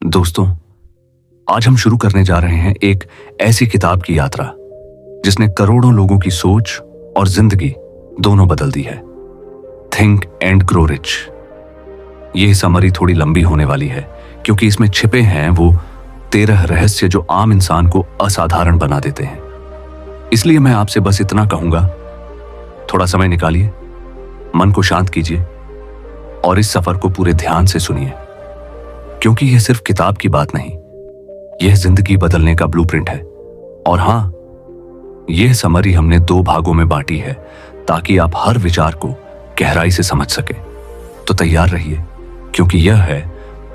दोस्तों, आज हम शुरू करने जा रहे हैं एक ऐसी किताब की यात्रा जिसने करोड़ों लोगों की सोच और जिंदगी दोनों बदल दी है। Think and grow rich. यह समरी थोड़ी लंबी होने वाली है क्योंकि इसमें छिपे हैं वो 13 रहस्य जो आम इंसान को असाधारण बना देते हैं। इसलिए मैं आपसे बस इतना कहूंगा, थोड़ा समय निकालिए, मन को शांत कीजिए और इस सफर को पूरे ध्यान से सुनिए, क्योंकि यह सिर्फ किताब की बात नहीं, यह जिंदगी बदलने का ब्लूप्रिंट है। और हां, यह समरी हमने 2 भागों में बांटी है ताकि आप हर विचार को गहराई से समझ सके। तो तैयार रहिए, क्योंकि यह है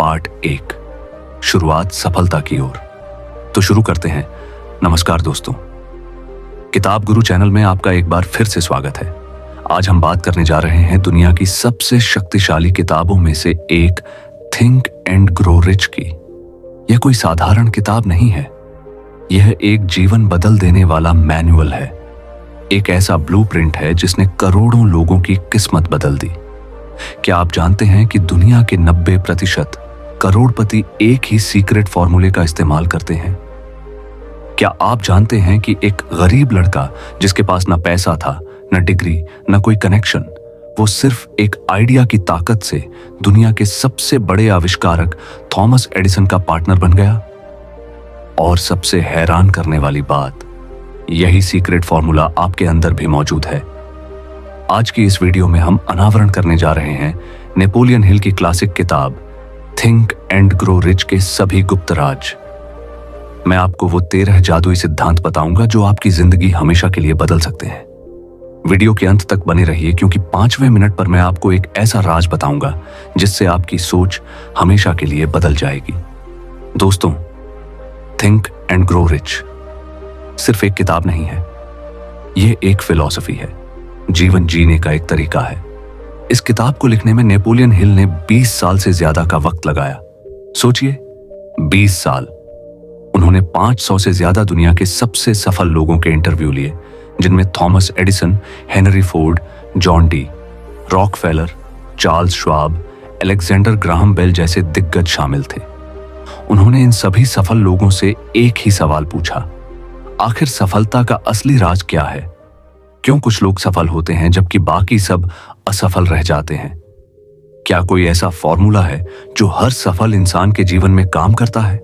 पार्ट 1, शुरुआत सफलता की ओर। तो शुरू करते हैं। नमस्कार दोस्तों, किताब गुरु चैनल में आपका एक बार फिर से स्वागत है। आज हम बात करने जा रहे हैं दुनिया की सबसे शक्तिशाली किताबों में से एक, थिंक एंड ग्रो रिच की। यह कोई साधारण किताब नहीं है, यह एक जीवन बदल देने वाला मैनुअल है। एक ऐसा ब्लूप्रिंट है जिसने करोड़ों लोगों की किस्मत बदल दी। क्या आप जानते हैं कि दुनिया के 90% करोड़पति एक ही सीक्रेट फॉर्मूले का इस्तेमाल करते हैं? क्या आप जानते हैं कि एक गरीब लड़का जिसके पास ना पैसा था, न डिग्री, न कोई कनेक्शन, वो सिर्फ एक आइडिया की ताकत से दुनिया के सबसे बड़े आविष्कारक थॉमस एडिसन का पार्टनर बन गया? और सबसे हैरान करने वाली बात, यही सीक्रेट फॉर्मूला आपके अंदर भी मौजूद है। आज की इस वीडियो में हम अनावरण करने जा रहे हैं नेपोलियन हिल की क्लासिक किताब थिंक एंड ग्रो रिच के सभी गुप्त राज। मैं आपको वो 13 जादुई सिद्धांत बताऊंगा जो आपकी जिंदगी हमेशा के लिए बदल सकते हैं। वीडियो के अंत तक बने रहिए, क्योंकि 5वें मिनट पर मैं आपको एक ऐसा राज बताऊंगा जिससे आपकी सोच हमेशा के लिए बदल जाएगी। दोस्तों, थिंक एंड ग्रो रिच सिर्फ एक किताब नहीं है, यह एक फिलॉसफी है, जीवन जीने का एक तरीका है। इस किताब को लिखने में नेपोलियन हिल ने 20 साल से ज्यादा का वक्त लगाया। सोचिए, 20 साल। उन्होंने 500 से ज्यादा दुनिया के सबसे सफल लोगों के इंटरव्यू लिए, जिनमें Thomas Edison, Henry Ford, John D, Rockefeller, Charles Schwab, Alexander Graham Bell जैसे दिग्गज शामिल थे। उन्होंने इन सभी सफल लोगों से एक ही सवाल पूछा, आखिर सफलता का असली राज क्या है? क्यों कुछ लोग सफल होते हैं जबकि बाकी सब असफल रह जाते हैं? क्या कोई ऐसा फॉर्मूला है जो हर सफल इंसान के जीवन में काम करता है?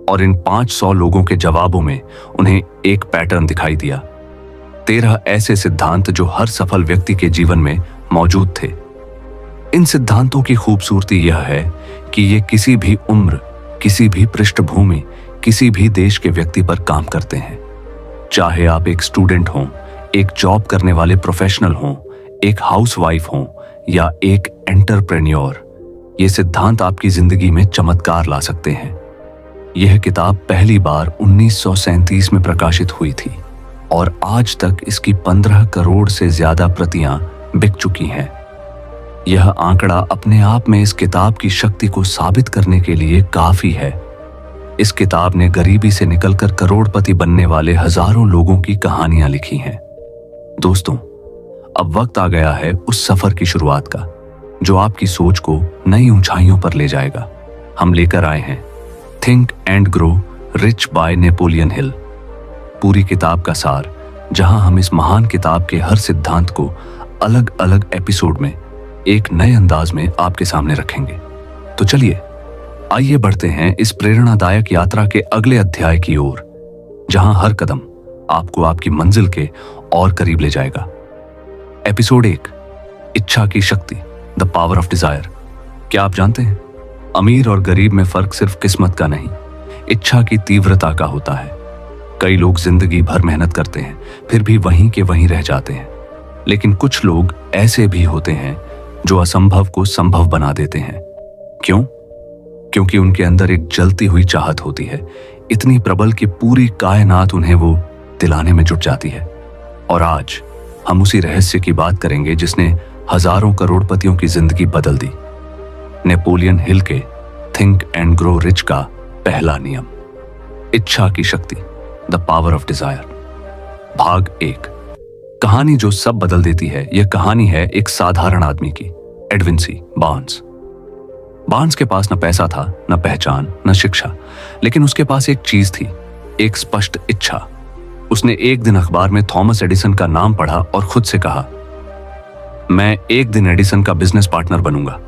और इन 500 लोगों के जवाबों में उन्हें एक पैटर्न दिखाई दिया। 13 ऐसे सिद्धांत जो हर सफल व्यक्ति के जीवन में मौजूद थे। इन सिद्धांतों की खूबसूरती यह है कि ये किसी भी उम्र, किसी भी पृष्ठभूमि, किसी भी देश के व्यक्ति पर काम करते हैं। चाहे आप एक स्टूडेंट हों, एक जॉब करने वाले प्रोफेशनल हों, एक हाउसवाइफ हों या एक एंटरप्रेन्योर, ये सिद्धांत आपकी जिंदगी में चमत्कार ला सकते हैं। यह किताब पहली बार 1937 में प्रकाशित हुई थी और आज तक इसकी 15 करोड़ से ज्यादा प्रतियां बिक चुकी हैं। यह आंकड़ा अपने आप में इस किताब की शक्ति को साबित करने के लिए काफी है। इस किताब ने गरीबी से निकलकर करोड़पति बनने वाले हजारों लोगों की कहानियां लिखी हैं। दोस्तों, अब वक्त आ गया है उस सफर की शुरुआत का जो आपकी सोच को नई ऊंचाइयों पर ले जाएगा। हम लेकर आए हैं think and grow rich by Napoleon Hill, पूरी किताब का सार, जहां हम इस महान किताब के हर सिद्धांत को अलग अलग एपिसोड में एक नए अंदाज में आपके सामने रखेंगे। तो चलिए, आइए बढ़ते हैं इस प्रेरणादायक यात्रा के अगले अध्याय की ओर, जहां हर कदम आपको आपकी मंजिल के और करीब ले जाएगा। एपिसोड 1, इच्छा की शक्ति, द पावर ऑफ डिजायर। क्या आप जानते हैं, अमीर और गरीब में फर्क सिर्फ किस्मत का नहीं, इच्छा की तीव्रता का होता है। कई लोग जिंदगी भर मेहनत करते हैं, फिर भी वहीं के वहीं रह जाते हैं। लेकिन कुछ लोग ऐसे भी होते हैं जो असंभव को संभव बना देते हैं। क्यों? क्योंकि उनके अंदर एक जलती हुई चाहत होती है, इतनी प्रबल कि पूरी कायनात उन्हें वो दिलाने में जुट जाती है। और आज हम उसी रहस्य की बात करेंगे जिसने हजारों करोड़पतियों की जिंदगी बदल दी। नेपोलियन हिल के थिंक एंड ग्रो रिच का पहला नियम, इच्छा की शक्ति, द पावर ऑफ डिजायर। भाग 1, कहानी जो सब बदल देती है। यह कहानी है एक साधारण आदमी की, एडविन सी बार्न्स। बार्न्स के पास न पैसा था, न पहचान, न शिक्षा, लेकिन उसके पास एक चीज थी, एक स्पष्ट इच्छा। उसने एक दिन अखबार में थॉमस एडिसन का नाम पढ़ा और खुद से कहा, मैं एक दिन एडिसन का बिजनेस पार्टनर बनूंगा।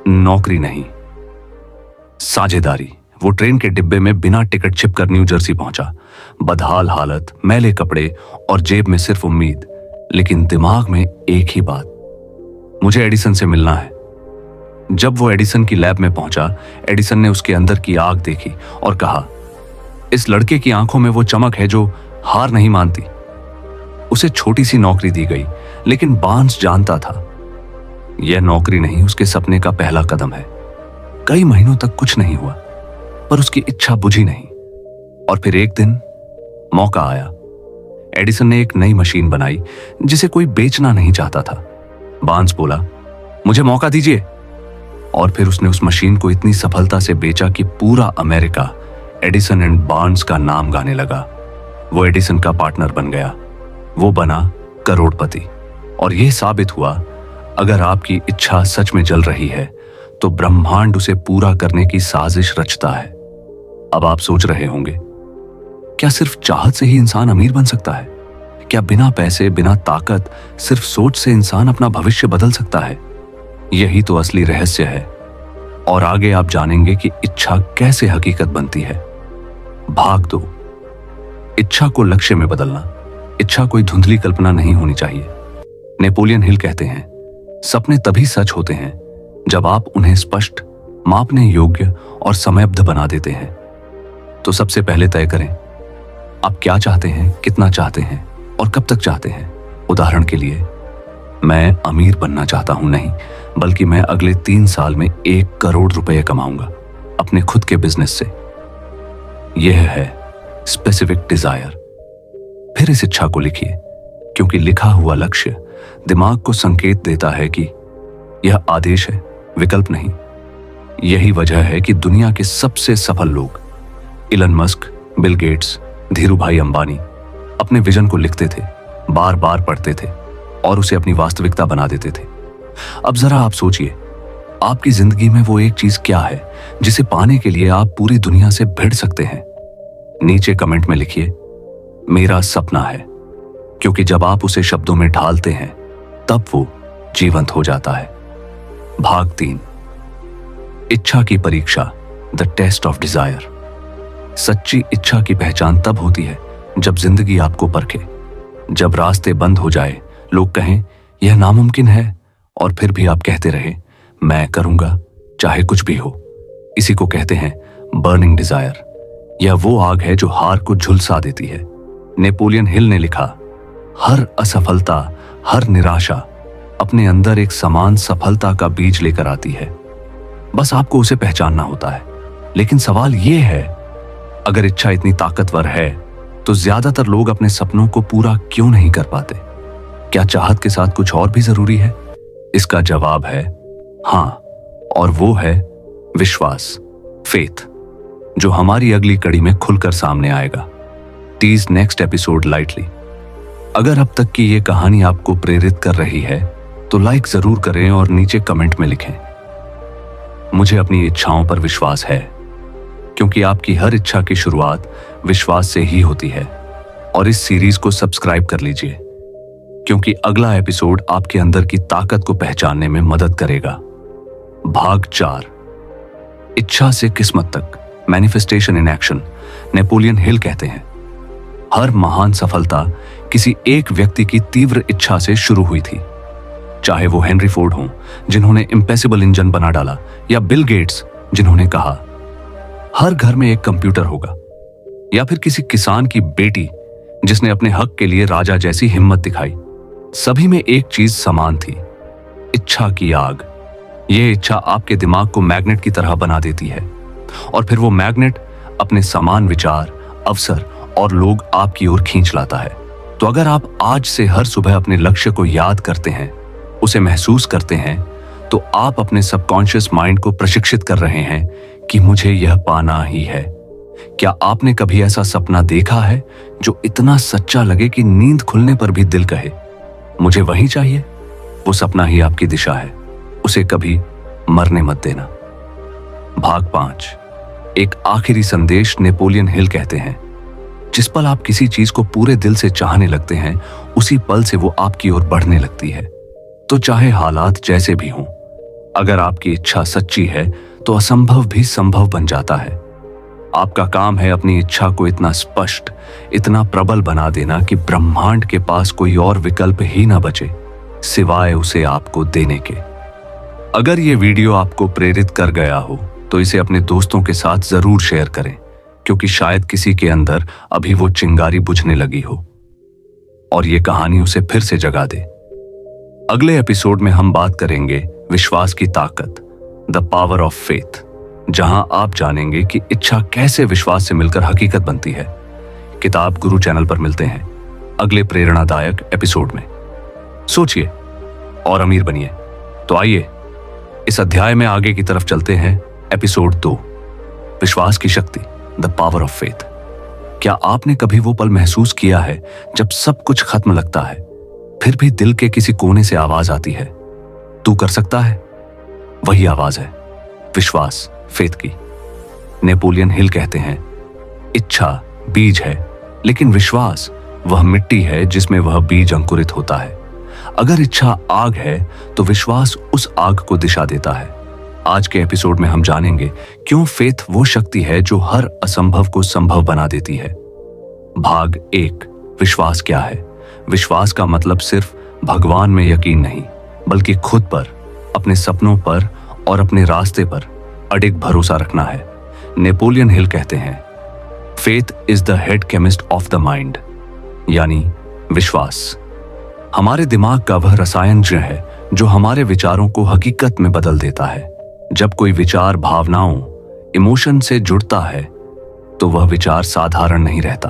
नौकरी नहीं, साझेदारी। वो ट्रेन के डिब्बे में बिना टिकट छिपकर न्यू जर्सी पहुंचा। बदहाल हालत, मैले कपड़े और जेब में सिर्फ उम्मीद, लेकिन दिमाग में एक ही बात, मुझे एडिसन से मिलना है। जब वो एडिसन की लैब में पहुंचा, एडिसन ने उसके अंदर की आग देखी और कहा, इस लड़के की आंखों में वो चमक है जो हार नहीं मानती। उसे छोटी सी नौकरी दी गई, लेकिन बार्न्स जानता था यह नौकरी नहीं, उसके सपने का पहला कदम है। कई महीनों तक कुछ नहीं हुआ, पर उसकी इच्छा बुझी नहीं। और फिर एक दिन मौका आया। एडिसन ने एक नई मशीन बनाई जिसे कोई बेचना नहीं चाहता था। बार्न्स बोला, मुझे मौका दीजिए। और फिर उसने उस मशीन को इतनी सफलता से बेचा कि पूरा अमेरिका एडिसन एंड बार्न्स का नाम गाने लगा। वो एडिसन का पार्टनर बन गया। वो बना करोड़पति। और यह साबित हुआ, अगर आपकी इच्छा सच में जल रही है तो ब्रह्मांड उसे पूरा करने की साजिश रचता है। अब आप सोच रहे होंगे, क्या सिर्फ चाहत से ही इंसान अमीर बन सकता है? क्या बिना पैसे, बिना ताकत, सिर्फ सोच से इंसान अपना भविष्य बदल सकता है? यही तो असली रहस्य है। और आगे आप जानेंगे कि इच्छा कैसे हकीकत बनती है। भाग 2, इच्छा को लक्ष्य में बदलना। इच्छा कोई धुंधली कल्पना नहीं होनी चाहिए। नेपोलियन हिल कहते हैं, सपने तभी सच होते हैं जब आप उन्हें स्पष्ट, मापने योग्य और समयबद्ध बना देते हैं। तो सबसे पहले तय करें, आप क्या चाहते हैं, कितना चाहते हैं और कब तक चाहते हैं। उदाहरण के लिए, मैं अमीर बनना चाहता हूं नहीं, बल्कि मैं अगले 3 साल में 1 करोड़ रुपए कमाऊंगा अपने खुद के बिजनेस से। यह है स्पेसिफिक डिजायर। फिर इस इच्छा को लिखिए, क्योंकि लिखा हुआ लक्ष्य दिमाग को संकेत देता है कि यह आदेश है, विकल्प नहीं। यही वजह है कि दुनिया के सबसे सफल लोग, Elon Musk, Bill Gates, Dhiru भाई अंबानी, अपने विजन को लिखते थे, बार बार पढ़ते थे और उसे अपनी वास्तविकता बना देते थे। अब जरा आप सोचिए, आपकी जिंदगी में वो एक चीज क्या है जिसे पाने के लिए आप पूरी दुनिया से भिड़ सकते हैं? नीचे कमेंट में लिखिए, मेरा सपना है, क्योंकि जब आप उसे शब्दों में ढालते हैं तब वो जीवंत हो जाता है। भाग 3, इच्छा की परीक्षा, द टेस्ट ऑफ डिजायर। सच्ची इच्छा की पहचान तब होती है जब जिंदगी आपको परखे, जब रास्ते बंद हो जाए, लोग कहें यह नामुमकिन है, और फिर भी आप कहते रहे, मैं करूंगा चाहे कुछ भी हो। इसी को कहते हैं बर्निंग डिजायर। यह वो आग है जो हार को झुलसा देती है। नेपोलियन हिल ने लिखा, हर असफलता, हर निराशा अपने अंदर एक समान सफलता का बीज लेकर आती है। बस आपको उसे पहचानना होता है। लेकिन सवाल यह है, अगर इच्छा इतनी ताकतवर है तो ज्यादातर लोग अपने सपनों को पूरा क्यों नहीं कर पाते? क्या चाहत के साथ कुछ और भी जरूरी है? इसका जवाब है हां, और वो है विश्वास, फेथ, जो हमारी अगली कड़ी में खुलकर सामने आएगा। टीज नेक्स्ट एपिसोड लाइटली। अगर अब तक की ये कहानी आपको प्रेरित कर रही है तो लाइक जरूर करें और नीचे कमेंट में लिखें, मुझे अपनी इच्छाओं पर विश्वास है, क्योंकि आपकी हर इच्छा की शुरुआत विश्वास से ही होती है। और इस सीरीज को सब्सक्राइब कर लीजिए, क्योंकि अगला एपिसोड आपके अंदर की ताकत को पहचानने में मदद करेगा। भाग 4, इच्छा से किस्मत तक, manifestation in action. Napoleon Hill कहते हैं, हर महान सफलता किसी एक व्यक्ति की तीव्र इच्छा से शुरू हुई थी। चाहे वो हेनरी फोर्ड हों, जिन्होंने इम्पॉसिबल इंजन बना डाला, या बिल गेट्स, जिन्होंने कहा हर घर में एक कंप्यूटर होगा, या फिर किसी किसान की बेटी जिसने अपने हक के लिए राजा जैसी हिम्मत दिखाई। सभी में एक चीज समान थी, इच्छा की आग। यह इच्छा आपके दिमाग को मैग्नेट की तरह बना देती है, और फिर वो मैग्नेट अपने समान विचार, अवसर और लोग आपकी ओर खींच लाता है। तो अगर आप आज से हर सुबह अपने लक्ष्य को याद करते हैं, उसे महसूस करते हैं, तो आप अपने सबकॉन्शियस माइंड को प्रशिक्षित कर रहे हैं कि मुझे यह पाना ही है। क्या आपने कभी ऐसा सपना देखा है जो इतना सच्चा लगे कि नींद खुलने पर भी दिल कहे मुझे वही चाहिए? वो सपना ही आपकी दिशा है, उसे कभी मरने मत देना। भाग 5। एक आखिरी संदेश। नेपोलियन हिल कहते हैं, जिस पल आप किसी चीज को पूरे दिल से चाहने लगते हैं, उसी पल से वो आपकी ओर बढ़ने लगती है। तो चाहे हालात जैसे भी हों, अगर आपकी इच्छा सच्ची है तो असंभव भी संभव बन जाता है। आपका काम है अपनी इच्छा को इतना स्पष्ट, इतना प्रबल बना देना कि ब्रह्मांड के पास कोई और विकल्प ही ना बचे सिवाय उसे आपको देने के। अगर ये वीडियो आपको प्रेरित कर गया हो तो इसे अपने दोस्तों के साथ जरूर शेयर करें, क्योंकि शायद किसी के अंदर अभी वो चिंगारी बुझने लगी हो और ये कहानी उसे फिर से जगा दे। अगले एपिसोड में हम बात करेंगे विश्वास की ताकत, द पावर ऑफ फेथ, जहां आप जानेंगे कि इच्छा कैसे विश्वास से मिलकर हकीकत बनती है। किताब गुरु चैनल पर मिलते हैं अगले प्रेरणादायक एपिसोड में। सोचिए और अमीर बनिए। तो आइए इस अध्याय में आगे की तरफ चलते हैं। एपिसोड 2, विश्वास की शक्ति, द पावर ऑफ फेथ। क्या आपने कभी वो पल महसूस किया है जब सब कुछ खत्म लगता है, फिर भी दिल के किसी कोने से आवाज आती है, तू कर सकता है? वही आवाज है विश्वास, फेथ की। नेपोलियन हिल कहते हैं, इच्छा बीज है, लेकिन विश्वास वह मिट्टी है जिसमें वह बीज अंकुरित होता है। अगर इच्छा आग है तो विश्वास उस आग को दिशा देता है। आज के एपिसोड में हम जानेंगे क्यों फेथ वो शक्ति है जो हर असंभव को संभव बना देती है। भाग 1, विश्वास क्या है? विश्वास का मतलब सिर्फ भगवान में यकीन नहीं, बल्कि खुद पर, अपने सपनों पर और अपने रास्ते पर अडिग भरोसा रखना है। नेपोलियन हिल कहते हैं, faith is the head chemist of the mind, यानी विश्वास हमारे दिमाग का वह रसायन है जो हमारे विचारों को हकीकत में बदल देता है। जब कोई विचार भावनाओं, इमोशन से जुड़ता है तो वह विचार साधारण नहीं रहता,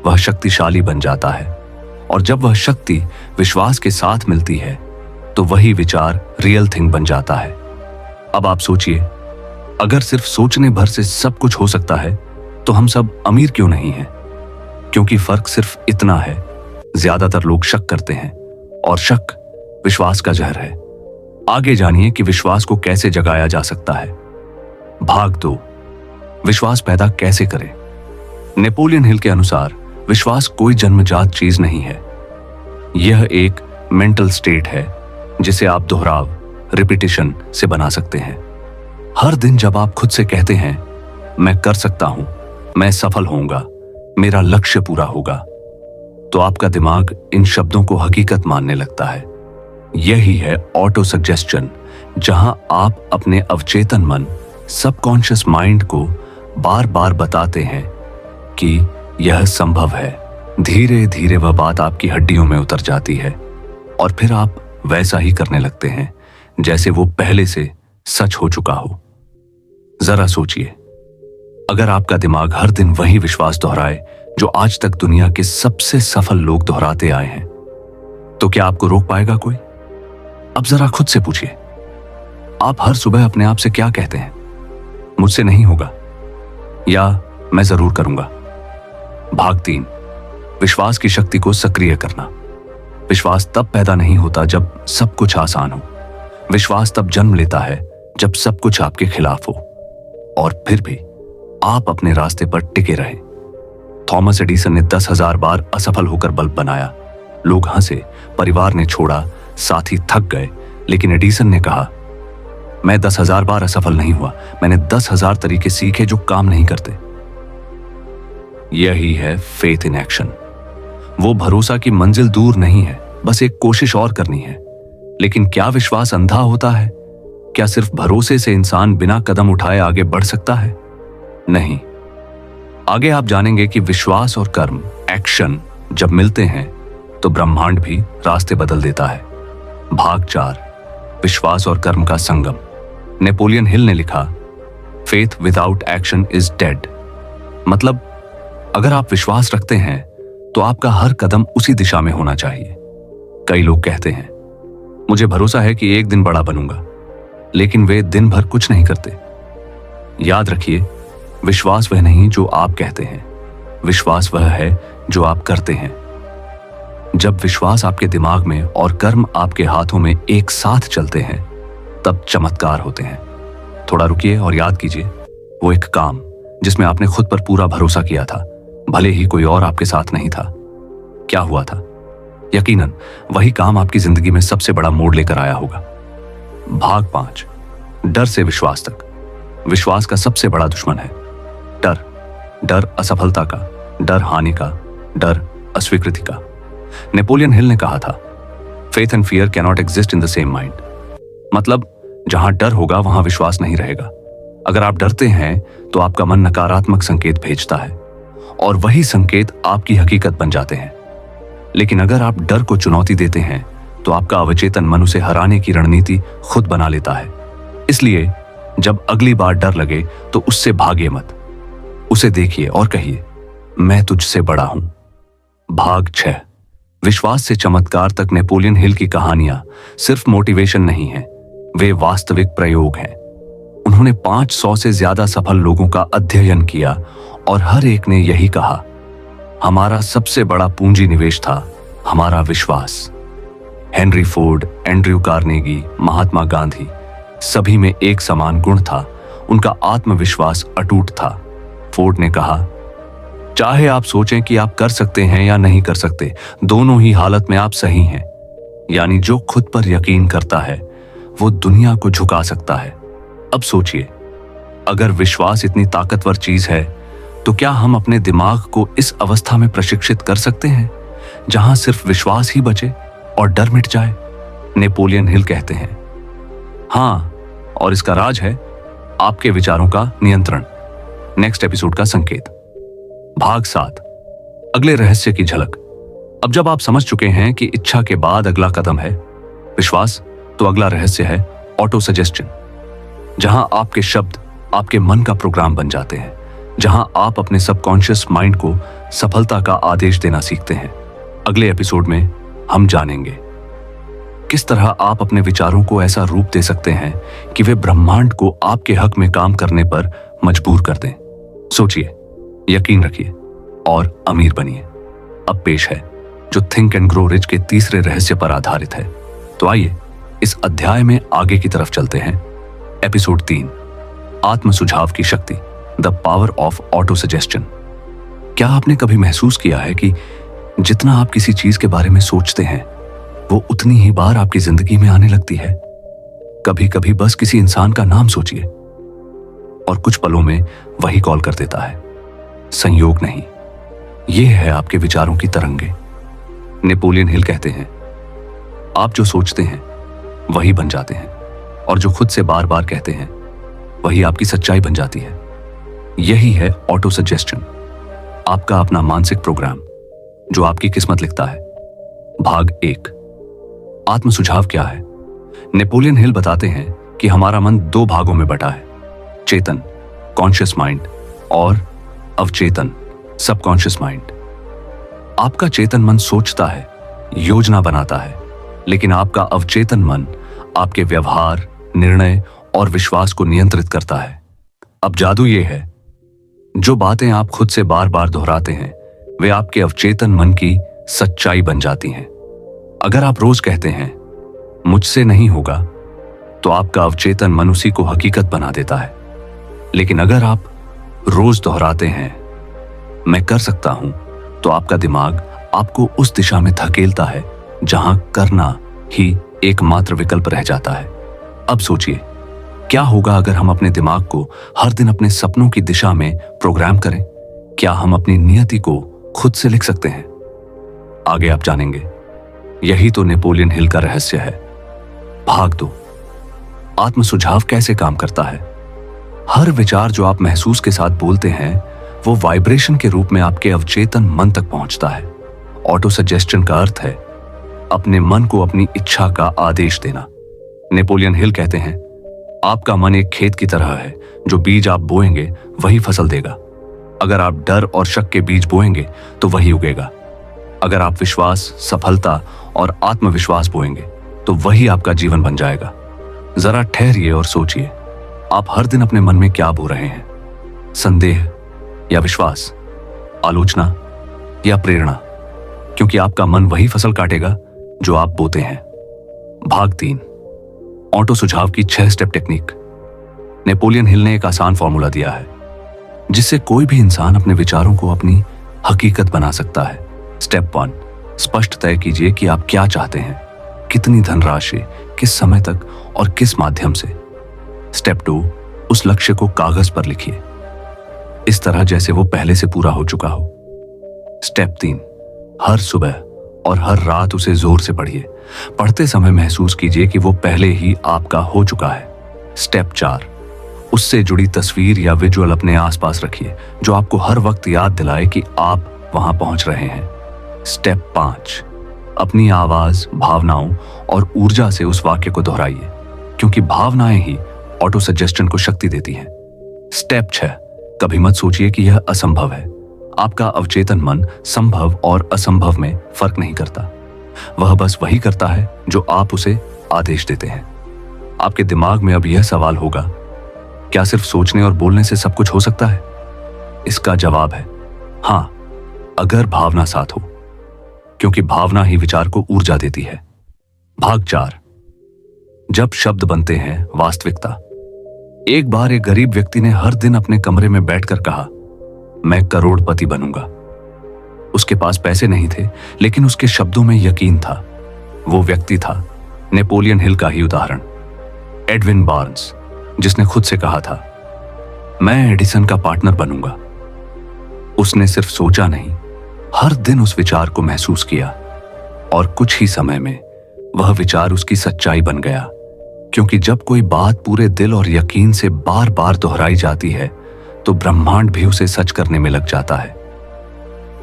वह शक्तिशाली बन जाता है। और जब वह शक्ति विश्वास के साथ मिलती है तो वही विचार रियल थिंग बन जाता है। अब आप सोचिए, अगर सिर्फ सोचने भर से सब कुछ हो सकता है तो हम सब अमीर क्यों नहीं हैं? क्योंकि फर्क सिर्फ इतना है, ज्यादातर लोग शक करते हैं और शक विश्वास का जहर है। आगे जानिए कि विश्वास को कैसे जगाया जा सकता है। भाग 2, विश्वास पैदा कैसे करें? नेपोलियन हिल के अनुसार विश्वास कोई जन्मजात चीज नहीं है, यह एक मेंटल स्टेट है जिसे आप दोहराव, रिपीटिशन से बना सकते हैं। हर दिन जब आप खुद से कहते हैं, मैं कर सकता हूं, मैं सफल होऊंगा, मेरा लक्ष्य पूरा होगा, तो आपका दिमाग इन शब्दों को हकीकत मानने लगता है। यही है ऑटो सजेस्शन, जहां आप अपने अवचेतन मन, सबकॉन्शियस माइंड को बार बार बताते हैं कि यह संभव है। धीरे धीरे वह बात आपकी हड्डियों में उतर जाती है और फिर आप वैसा ही करने लगते हैं जैसे वो पहले से सच हो चुका हो। जरा सोचिए, अगर आपका दिमाग हर दिन वही विश्वास दोहराए जो आज तक दुनिया के सबसे सफल लोग दोहराते आए हैं, तो क्या आपको रोक पाएगा कोई? अब जरा खुद से पूछिए, आप हर सुबह अपने आप से क्या कहते हैं? मुझसे नहीं होगा, या मैं जरूर करूंगा। भाग 3, विश्वास की शक्ति को सक्रिय करना। विश्वास तब पैदा नहीं होता जब सब कुछ आसान हो। विश्वास तब जन्म लेता है जब सब कुछ आपके खिलाफ हो और फिर भी आप अपने रास्ते पर टिके रहे। थॉमस एडिसन ने 10,000 बार असफल होकर बल्ब बनाया। लोग हंसे, परिवार ने छोड़ा, साथी थक गए, लेकिन एडिसन ने कहा, मैं 10,000 बार असफल नहीं हुआ, मैंने 10,000 तरीके सीखे जो काम नहीं करते। यही है फेथ इन एक्शन। वो भरोसा की मंजिल दूर नहीं है, बस एक कोशिश और करनी है। लेकिन क्या विश्वास अंधा होता है? क्या सिर्फ भरोसे से इंसान बिना कदम उठाए आगे बढ़ सकता है? नहीं। आगे आप जानेंगे कि विश्वास और कर्म, एक्शन जब मिलते हैं तो ब्रह्मांड भी रास्ते बदल देता है। भाग 4, विश्वास और कर्म का संगम। नेपोलियन हिल ने लिखा, faith without action is dead. मतलब अगर आप विश्वास रखते हैं तो आपका हर कदम उसी दिशा में होना चाहिए। कई लोग कहते हैं, मुझे भरोसा है कि एक दिन बड़ा बनूंगा, लेकिन वे दिन भर कुछ नहीं करते। याद रखिए, विश्वास वह नहीं जो आप कहते हैं, विश्वास वह है जो आप करते हैं। जब विश्वास आपके दिमाग में और कर्म आपके हाथों में एक साथ चलते हैं, तब चमत्कार होते हैं। थोड़ा रुकिए और याद कीजिए वो एक काम जिसमें आपने खुद पर पूरा भरोसा किया था, भले ही कोई और आपके साथ नहीं था। क्या हुआ था? यकीनन वही काम आपकी जिंदगी में सबसे बड़ा मोड़ लेकर आया होगा। भाग 5, डर से विश्वास तक। विश्वास का सबसे बड़ा दुश्मन है डर। डर असफलता का, डर हानि का, डर अस्वीकृति का। नेपोलियन हिल ने कहा था, faith and fear cannot exist in the same mind. मतलब जहां डर होगा वहां विश्वास नहीं रहेगा। अगर आप डरते हैं तो आपका मन नकारात्मक संकेत भेजता है और वही संकेत आपकी हकीकत बन जाते हैं। लेकिन अगर आप डर को चुनौती देते हैं तो आपका अवचेतन मन उसे हराने की रणनीति खुद बना लेता है। इसलिए जब अगली बार डर लगे तो उससे भागिए मत, उसे देखिए और कहिए, मैं तुझसे बड़ा हूं। भाग 6, विश्वास से चमत्कार तक। नेपोलियन हिल की कहानियां सिर्फ मोटिवेशन नहीं है, वे वास्तविक प्रयोग हैं। उन्होंने 500 से ज्यादा सफल लोगों का अध्ययन किया और हर एक ने यही कहा, हमारा सबसे बड़ा पूंजी निवेश था हमारा विश्वास। Henry Ford, Andrew Carnegie, Mahatma Gandhi, सभी में एक समान गुण था, उनका आत्मविश्वास अटूट था। फोर्ड ने कहा, चाहे आप सोचें कि आप कर सकते हैं या नहीं कर सकते, दोनों ही हालत में आप सही हैं। यानी जो खुद पर यकीन करता है वो दुनिया को झुका सकता है। अब सोचिए, अगर विश्वास इतनी ताकतवर चीज है तो क्या हम अपने दिमाग को इस अवस्था में प्रशिक्षित कर सकते हैं जहां सिर्फ विश्वास ही बचे और डर मिट जाए? नेपोलियन हिल कहते हैं, हां, और इसका राज है आपके विचारों का नियंत्रण। नेक्स्ट एपिसोड का संकेत। भाग 7, अगले रहस्य की झलक। अब जब आप समझ चुके हैं कि इच्छा के बाद अगला कदम है विश्वास, तो अगला रहस्य है ऑटो सजेस्शन। जहां आपके शब्द आपके मन का प्रोग्राम बन जाते हैं, जहां आप अपने सबकॉन्शियस माइंड को सफलता का आदेश देना सीखते हैं। अगले एपिसोड में हम जानेंगे किस तरह आप अपने विचारों को ऐसा रूप दे सकते हैं कि वे ब्रह्मांड को आपके हक में काम करने पर मजबूर कर दें। सोचिए, यकीन रखिए और अमीर बनिए। अब पेश है जो थिंक एंड ग्रो रिच के तीसरे रहस्य पर आधारित है। तो आइए इस अध्याय में आगे की तरफ चलते हैं। एपिसोड 3, आत्म सुझाव की शक्ति, the power of auto suggestion. क्या आपने कभी महसूस किया है कि जितना आप किसी चीज के बारे में सोचते हैं वो उतनी ही बार आपकी जिंदगी में आने लगती है? कभी कभी बस किसी इंसान का नाम सोचिए और कुछ पलों में वही कॉल कर देता है। संयोग नहीं, यह है आपके विचारों की तरंगे। नेपोलियन हिल कहते हैं, आप जो सोचते हैं वही बन जाते हैं और जो खुद से बार बार कहते हैं वही आपकी सच्चाई बन जाती है। यही है ऑटो सजेस्शन, आपका अपना मानसिक प्रोग्राम जो आपकी किस्मत लिखता है। भाग 1, आत्म सुझाव क्या है? नेपोलियन हिल बताते हैं कि हमारा मन 2 भागों में बटा है, चेतन कॉन्शियस माइंड और अवचेतन सबकॉन्शियस माइंड। आपका चेतन मन सोचता है, योजना बनाता है, लेकिन आपका अवचेतन मन आपके व्यवहार, निर्णय और विश्वास को नियंत्रित करता है। अब जादू यह है, जो बातें आप खुद से बार बार दोहराते हैं वे आपके अवचेतन मन की सच्चाई बन जाती हैं। अगर आप रोज कहते हैं मुझसे नहीं होगा, तो आपका अवचेतन मन उसी को हकीकत बना देता है। लेकिन अगर आप रोज दोहराते हैं मैं कर सकता हूं, तो आपका दिमाग आपको उस दिशा में धकेलता है जहां करना ही एकमात्र विकल्प रह जाता है। अब सोचिए, क्या होगा अगर हम अपने दिमाग को हर दिन अपने सपनों की दिशा में प्रोग्राम करें? क्या हम अपनी नियति को खुद से लिख सकते हैं? आगे आप जानेंगे। यही तो नेपोलियन हिल का रहस्य है। भाग 2, आत्म सुझाव कैसे काम करता है? हर विचार जो आप महसूस के साथ बोलते हैं वो वाइब्रेशन के रूप में आपके अवचेतन मन तक पहुंचता है। ऑटो सजेस्शन का अर्थ है अपने मन को अपनी इच्छा का आदेश देना। नेपोलियन हिल कहते हैं, आपका मन एक खेत की तरह है, जो बीज आप बोएंगे वही फसल देगा। अगर आप डर और शक के बीज बोएंगे तो वही उगेगा। अगर आप विश्वास, सफलता और आत्मविश्वास बोएंगे तो वही आपका जीवन बन जाएगा। जरा ठहरिए और सोचिए, आप हर दिन अपने मन में क्या बो रहे हैं? संदेह या विश्वास, आलोचना या प्रेरणा? क्योंकि आपका मन वही फसल काटेगा जो आप बोते हैं। भाग 3, ऑटो सुझाव की 6 स्टेप टेक्निक। नेपोलियन हिल ने एक आसान फॉर्मूला दिया है जिससे कोई भी इंसान अपने विचारों को अपनी हकीकत बना सकता है। स्टेप 1, स्पष्ट तय कीजिए कि आप क्या चाहते हैं, कितनी धनराशि, किस समय तक और किस माध्यम से। स्टेप 2, उस लक्ष्य को कागज पर लिखिए, इस तरह जैसे वो पहले से पूरा हो चुका हो। स्टेप 3, हर सुबह और हर रात उसे जोर से पढ़िए। पढ़ते समय महसूस कीजिए कि वो पहले ही आपका हो चुका है। स्टेप 4, उससे जुड़ी तस्वीर या विजुअल अपने आसपास रखिए जो आपको हर वक्त याद दिलाए कि आप वहां पहुंच रहे हैं। स्टेप 5, अपनी आवाज, भावनाओं और ऊर्जा से उस वाक्य को दोहराइए क्योंकि भावनाएं ही ऑटो सजेशन को शक्ति देती हैं। स्टेप 6, कभी मत सोचिए कि यह असंभव है। आपका अवचेतन मन संभव और असंभव में फर्क नहीं करता। वह बस वही करता है जो आप उसे आदेश देते हैं। आपके दिमाग में अब यह सवाल होगा, क्या सिर्फ सोचने और बोलने से सब कुछ हो सकता है? इसका जवाब है हां, अगर भावना साथ हो, क्योंकि भावना ही विचार को ऊर्जा देती है। भाग 4, जब शब्द बनते हैं वास्तविकता। एक बार एक गरीब व्यक्ति ने हर दिन अपने कमरे में बैठकर कहा, मैं करोड़पति बनूंगा। उसके पास पैसे नहीं थे, लेकिन उसके शब्दों में यकीन था। वो व्यक्ति था नेपोलियन हिल का ही उदाहरण, एडविन बार्न्स, जिसने खुद से कहा था, मैं एडिसन का पार्टनर बनूंगा। उसने सिर्फ सोचा नहीं, हर दिन उस विचार को महसूस किया और कुछ ही समय में वह विचार उसकी सच्चाई बन गया। क्योंकि जब कोई बात पूरे दिल और यकीन से बार बार दोहराई जाती है तो ब्रह्मांड भी उसे सच करने में लग जाता है।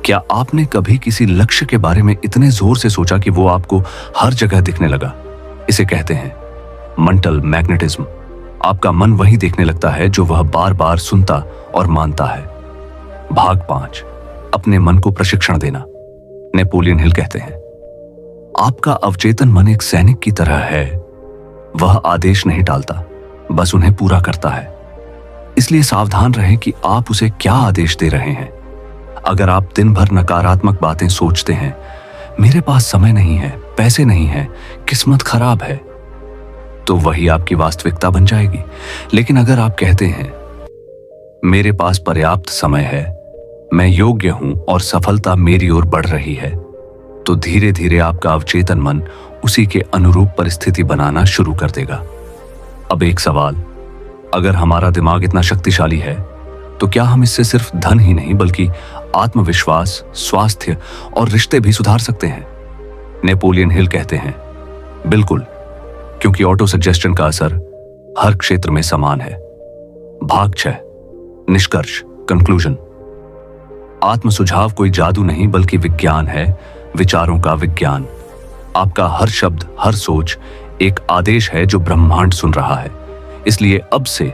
क्या आपने कभी किसी लक्ष्य के बारे में इतने जोर से सोचा कि वो आपको हर जगह दिखने लगा? इसे कहते हैं मेंटल मैग्नेटिज्म। आपका मन वही देखने लगता है जो वह बार बार सुनता और मानता है। भाग 5, अपने मन को प्रशिक्षण देना। नेपोलियन हिल कहते हैं, आपका अवचेतन मन एक सैनिक की तरह है। वह आदेश नहीं टालता, बस उन्हें पूरा करता है। इसलिए सावधान रहें कि आप उसे क्या आदेश दे रहे हैं। अगर आप दिन भर नकारात्मक बातें सोचते हैं, मेरे पास समय नहीं है, पैसे नहीं है, किस्मत खराब है, तो वही आपकी वास्तविकता बन जाएगी। लेकिन अगर आप कहते हैं, मेरे पास पर्याप्त समय है, मैं योग्य हूं और सफलता मेरी ओर बढ़ रही है, तो धीरे धीरे आपका अवचेतन मन उसी के अनुरूप परिस्थिति बनाना शुरू कर देगा। अब एक सवाल, अगर हमारा दिमाग इतना शक्तिशाली है तो क्या हम इससे सिर्फ धन ही नहीं बल्कि आत्मविश्वास, स्वास्थ्य और रिश्ते भी सुधार सकते हैं? नेपोलियन हिल कहते हैं, बिल्कुल, क्योंकि ऑटो सजेशन का असर हर क्षेत्र में समान है। भाग 6, निष्कर्ष, कंक्लूजन। आत्म सुझाव कोई जादू नहीं बल्कि विज्ञान है, विचारों का विज्ञान। आपका हर शब्द, हर सोच एक आदेश है जो ब्रह्मांड सुन रहा है। इसलिए अब से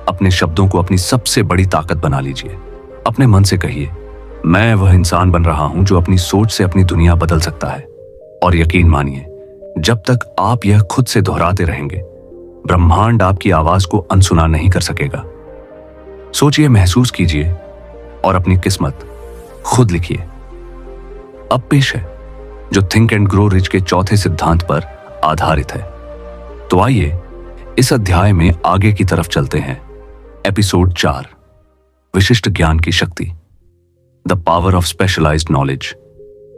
अपने शब्दों को अपनी सबसे बड़ी ताकत बना लीजिए। अपने मन से कहिए, मैं वह इंसान बन रहा हूं जो अपनी सोच से अपनी दुनिया बदल सकता है। और यकीन मानिए, जब तक आप यह खुद से दोहराते रहेंगे, ब्रह्मांड आपकी आवाज को अनसुना नहीं कर सकेगा। सोचिए, महसूस कीजिए और अपनी किस्मत खुद लिखिए। अब पेश है जो थिंक एंड ग्रो रिच के चौथे सिद्धांत पर आधारित है। तो आइए इस अध्याय में आगे की तरफ चलते हैं। एपिसोड 4, विशिष्ट ज्ञान की शक्ति, the power of specialised knowledge.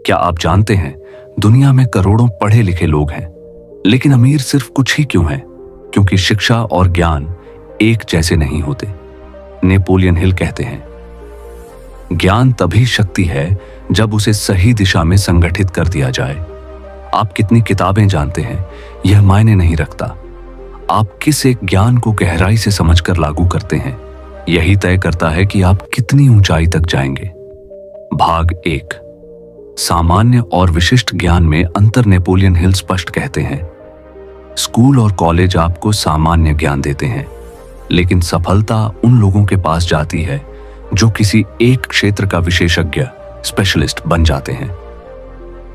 क्या आप जानते हैं, दुनिया में करोड़ों पढ़े लिखे लोग हैं, लेकिन अमीर सिर्फ कुछ ही क्यों हैं? क्योंकि शिक्षा और ज्ञान एक जैसे नहीं होते। नेपोलियन हिल कहते हैं, ज्ञान तभी शक्ति है जब उसे सही दिशा में संगठित कर दिया जाए। आप कितनी किताबें जानते हैं यह मायने नहीं रखता, आप किस एक ज्ञान को गहराई से समझकर लागू करते हैं, यही तय करता है कि आप कितनी ऊंचाई तक जाएंगे। भाग 1, सामान्य और विशिष्ट ज्ञान में अंतर। नेपोलियन हिल स्पष्ट कहते हैं, स्कूल और कॉलेज आपको सामान्य ज्ञान देते हैं, लेकिन सफलता उन लोगों के पास जाती है जो किसी एक क्षेत्र का विशेषज्ञ, स्पेशलिस्ट बन जाते हैं।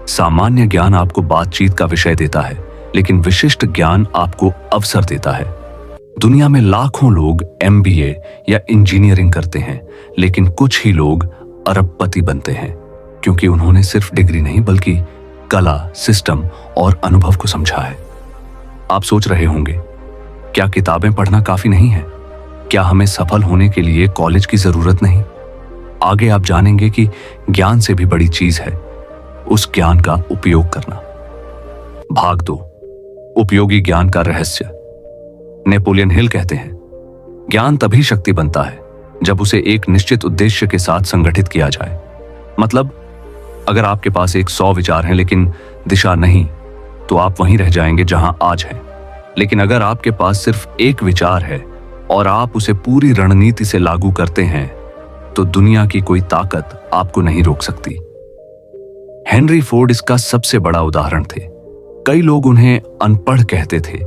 सामान्य ज्ञान आपको बातचीत का विषय देता है, लेकिन विशिष्ट ज्ञान आपको अवसर देता है। दुनिया में लाखों लोग MBA या इंजीनियरिंग करते हैं, लेकिन कुछ ही लोग अरबपति बनते हैं, क्योंकि उन्होंने सिर्फ डिग्री नहीं बल्कि कला, सिस्टम और अनुभव को समझा है। आप सोच रहे होंगे, क्या किताबें पढ़ना काफी नहीं है? क्या हमें सफल होने के लिए कॉलेज की जरूरत नहीं? आगे आप जानेंगे कि ज्ञान से भी बड़ी चीज है उस ज्ञान का उपयोग करना। भाग 2, उपयोगी ज्ञान का रहस्य। नेपोलियन हिल कहते हैं, ज्ञान तभी शक्ति बनता है जब उसे एक निश्चित उद्देश्य के साथ संगठित किया जाए। मतलब, अगर आपके पास 100 विचार हैं लेकिन दिशा नहीं, तो आप वहीं रह जाएंगे जहां आज हैं। लेकिन अगर आपके पास सिर्फ एक विचार है और आप उसे पूरी रणनीति से लागू करते हैं, तो दुनिया की कोई ताकत आपको नहीं रोक सकती। हेनरी फोर्ड इसका सबसे बड़ा उदाहरण थे। कई लोग उन्हें अनपढ़ कहते थे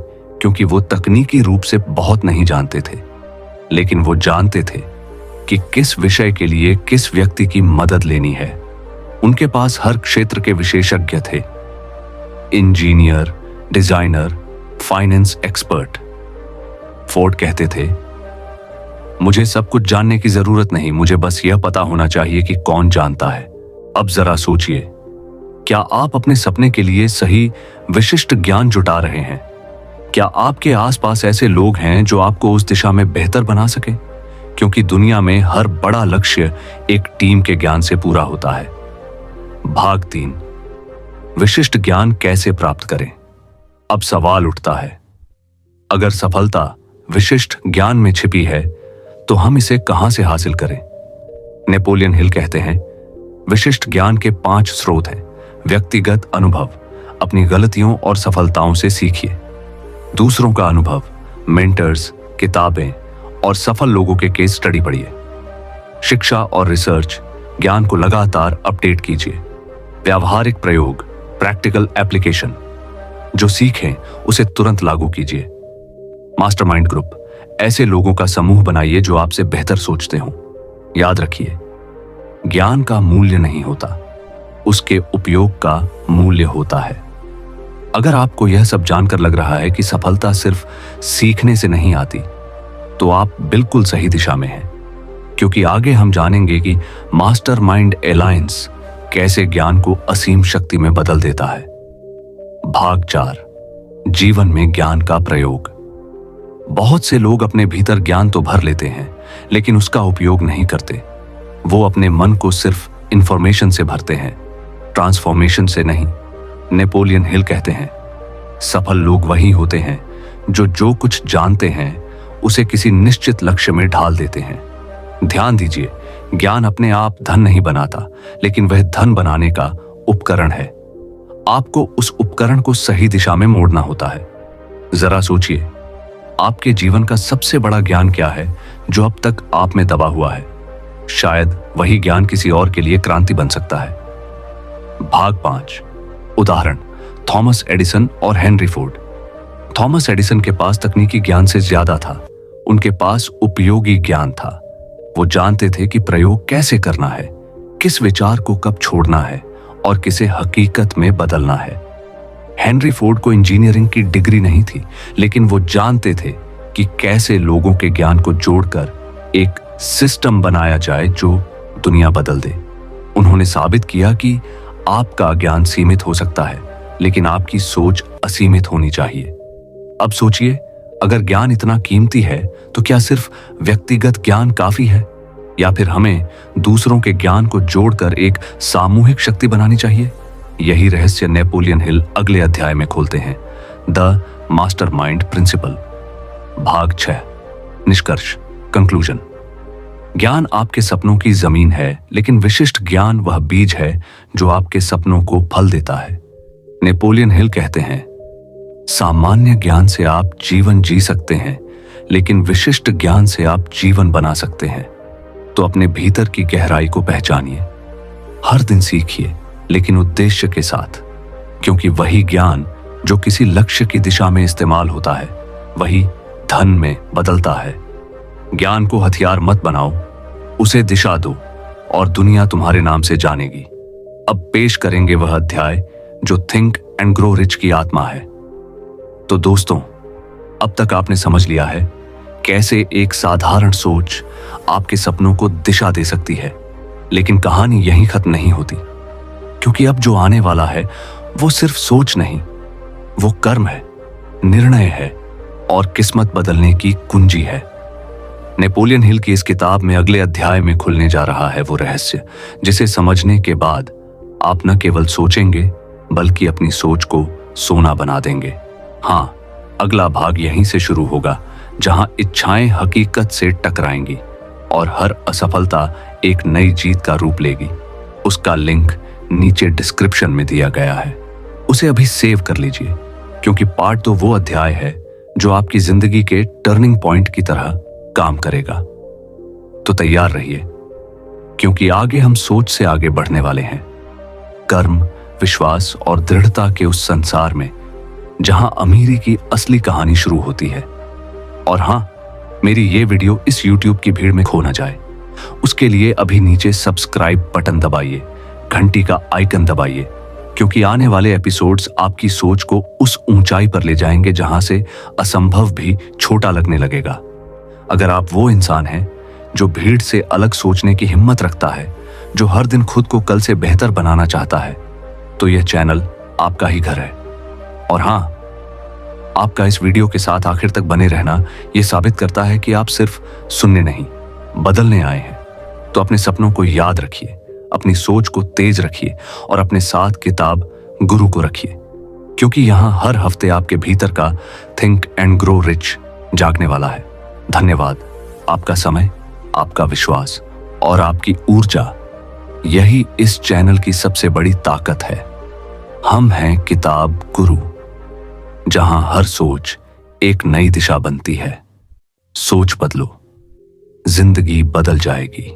क्योंकि वो तकनीकी रूप से बहुत नहीं जानते थे, लेकिन वो जानते थे कि किस विषय के लिए किस व्यक्ति की मदद लेनी है। उनके पास हर क्षेत्र के विशेषज्ञ थे, engineer, designer, finance expert. Ford कहते थे, मुझे सब कुछ जानने की जरूरत नहीं, मुझे बस यह पता होना चाहिए कि कौन जानता है। अब जरा सोचिए, क्या आप अपने सपने के लिए सही विशिष्ट ज्ञान जुटा रहे हैं? क्या आपके आसपास ऐसे लोग हैं जो आपको उस दिशा में बेहतर बना सके? क्योंकि दुनिया में हर बड़ा लक्ष्य एक टीम के ज्ञान से पूरा होता है। भाग 3, विशिष्ट ज्ञान कैसे प्राप्त करें? अब सवाल उठता है, अगर सफलता विशिष्ट ज्ञान में छिपी है, तो हम इसे कहां से हासिल करें? नेपोलियन हिल कहते हैं, विशिष्ट ज्ञान के 5 स्रोत हैं। व्यक्तिगत अनुभव, अपनी गलतियों और सफलताओं से सीखिए। दूसरों का अनुभव, मेंटर्स, किताबें और सफल लोगों के केस स्टडी पढ़िए। शिक्षा और रिसर्च, ज्ञान को लगातार अपडेट कीजिए। व्यावहारिक प्रयोग, प्रैक्टिकल एप्लीकेशन, जो सीखें उसे तुरंत लागू कीजिए। मास्टरमाइंड ग्रुप, ऐसे लोगों का समूह बनाइए जो आपसे बेहतर सोचते हों। याद रखिए, ज्ञान का मूल्य नहीं होता, उसके उपयोग का मूल्य होता है। अगर आपको यह सब जानकर लग रहा है कि सफलता सिर्फ सीखने से नहीं आती, तो आप बिल्कुल सही दिशा में हैं, क्योंकि आगे हम जानेंगे कि मास्टरमाइंड अलायंस कैसे ज्ञान को असीम शक्ति में बदल देता है। भाग 4, जीवन में ज्ञान का प्रयोग। बहुत से लोग अपने भीतर ज्ञान तो भर लेते हैं, लेकिन उसका उपयोग नहीं करते। वो अपने मन को सिर्फ इंफॉर्मेशन से भरते हैं, ट्रांसफॉर्मेशन से नहीं। नेपोलियन हिल कहते हैं, सफल लोग वही होते हैं जो कुछ जानते हैं उसे किसी निश्चित लक्ष्य में ढाल देते हैं। ध्यान दीजिए, ज्ञान अपने आप धन नहीं बनाता, लेकिन वह धन बनाने का उपकरण है। आपको उस उपकरण को सही दिशा में मोड़ना होता है। जरा सोचिए, आपके जीवन का सबसे बड़ा ज्ञान क्या है जो अब तक आप में दबा हुआ है? शायद वही ज्ञान किसी और के लिए क्रांति बन सकता है। भाग 5, उदाहरण, थॉमस एडिसन और हेनरी फोर्ड। थॉमस एडिसन के पास तकनीकी ज्ञान से ज्यादा था, उनके पास उपयोगी ज्ञान था। वो जानते थे कि प्रयोग कैसे करना है, किस विचार को कब छोड़ना है और किसे हकीकत में बदलना है। हेनरी फोर्ड को इंजीनियरिंग की डिग्री नहीं थी, लेकिन वो जानते थे कि कैसे लोगों के ज्ञान को जोड़कर एक सिस्टम बनाया जाए जो दुनिया बदल दे। उन्होंने साबित किया कि आपका ज्ञान सीमित हो सकता है, लेकिन आपकी सोच असीमित होनी चाहिए। अब सोचिए, अगर ज्ञान इतना कीमती है, तो क्या सिर्फ व्यक्तिगत ज्ञान काफी है, या फिर हमें दूसरों के ज्ञान को जोड़कर एक सामूहिक शक्ति बनानी चाहिए? यही रहस्य नेपोलियन हिल अगले अध्याय में खोलते हैं, द मास्टरमाइंड प्रिंसिपल। भाग 6, निष्कर्ष, कंक्लूजन। ज्ञान आपके सपनों की जमीन है, लेकिन विशिष्ट ज्ञान वह बीज है जो आपके सपनों को फल देता है। नेपोलियन हिल कहते हैं, सामान्य ज्ञान से आप जीवन जी सकते हैं, लेकिन विशिष्ट ज्ञान से आप जीवन बना सकते हैं। तो अपने भीतर की गहराई को पहचानिए। हर दिन सीखिए, लेकिन उद्देश्य के साथ, क्योंकि वही ज्ञान जो किसी लक्ष्य की दिशा में इस्तेमाल होता है, वही धन में बदलता है। ज्ञान को हथियार मत बनाओ, उसे दिशा दो और दुनिया तुम्हारे नाम से जानेगी। अब पेश करेंगे वह अध्याय जो थिंक एंड ग्रो रिच की आत्मा है। तो दोस्तों, अब तक आपने समझ लिया है कैसे एक साधारण सोच आपके सपनों को दिशा दे सकती है। लेकिन कहानी यहीं खत्म नहीं होती, क्योंकि अब जो आने वाला है वो सिर्फ सोच नहीं, वो कर्म है, निर्णय है और किस्मत बदलने की कुंजी है। नेपोलियन हिल की इस किताब में अगले अध्याय में खुलने जा रहा है वो रहस्य जिसे समझने के बाद आप न केवल सोचेंगे बल्कि अपनी सोच को सोना बना देंगे। हाँ, अगला भाग यहीं से शुरू होगा जहां इच्छाएं हकीकत से टकराएंगी और हर असफलता एक नई जीत का रूप लेगी। उसका लिंक नीचे डिस्क्रिप्शन में दिया गया है, उसे अभी सेव कर लीजिए क्योंकि पार्ट 2 वो अध्याय है जो आपकी जिंदगी के टर्निंग पॉइंट की तरह काम करेगा। तो तैयार रहिए क्योंकि आगे हम सोच से आगे बढ़ने वाले हैं, कर्म, विश्वास और दृढ़ता के उस संसार में जहां अमीरी की असली कहानी शुरू होती है। और हां, मेरी ये वीडियो इस YouTube की भीड़ में खो ना जाए, उसके लिए अभी नीचे सब्सक्राइब बटन दबाइए, घंटी का आइकन दबाइए क्योंकि आने वाले एपिसोड्स आपकी सोच को उस ऊंचाई पर ले जाएंगे जहां से असंभव भी छोटा लगने लगेगा। अगर आप वो इंसान हैं जो भीड़ से अलग सोचने की हिम्मत रखता है, जो हर दिन खुद को कल से बेहतर बनाना चाहता है, तो यह चैनल आपका ही घर है। और हां, आपका इस वीडियो के साथ आखिर तक बने रहना यह साबित करता है कि आप सिर्फ सुनने नहीं, बदलने आए हैं। तो अपने सपनों को याद रखिए, अपनी सोच को तेज रखिए और अपने साथ किताब गुरु को रखिए क्योंकि यहां हर हफ्ते आपके भीतर का थिंक एंड ग्रो रिच जागने वाला है। धन्यवाद। आपका समय, आपका विश्वास और आपकी ऊर्जा, यही इस चैनल की सबसे बड़ी ताकत है। हम हैं किताब गुरु, जहां हर सोच एक नई दिशा बनती है। सोच बदलो, जिंदगी बदल जाएगी।